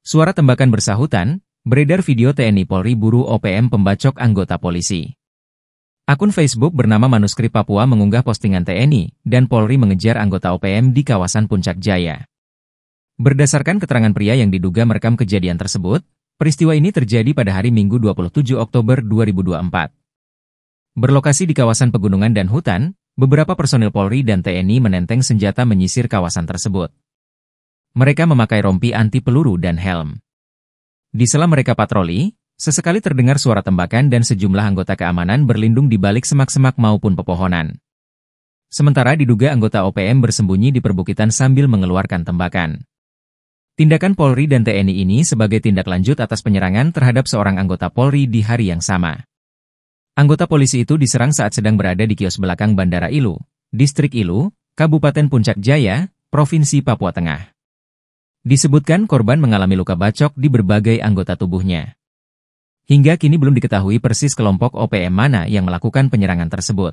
Suara tembakan bersahutan, beredar video TNI Polri buru OPM pembacok anggota polisi. Akun Facebook bernama Manuskrip Papua mengunggah postingan TNI dan Polri mengejar anggota OPM di kawasan Puncak Jaya. Berdasarkan keterangan pria yang diduga merekam kejadian tersebut, peristiwa ini terjadi pada hari Minggu 27 Oktober 2024. Berlokasi di kawasan pegunungan dan hutan, beberapa personil Polri dan TNI menenteng senjata menyisir kawasan tersebut. Mereka memakai rompi anti peluru dan helm. Di sela mereka patroli, sesekali terdengar suara tembakan dan sejumlah anggota keamanan berlindung di balik semak-semak maupun pepohonan. Sementara diduga anggota OPM bersembunyi di perbukitan sambil mengeluarkan tembakan. Tindakan Polri dan TNI ini sebagai tindak lanjut atas penyerangan terhadap seorang anggota Polri di hari yang sama. Anggota polisi itu diserang saat sedang berada di kios belakang Bandara Ilu, Distrik Ilu, Kabupaten Puncak Jaya, Provinsi Papua Tengah. Disebutkan korban mengalami luka bacok di berbagai anggota tubuhnya. Hingga kini belum diketahui persis kelompok OPM mana yang melakukan penyerangan tersebut.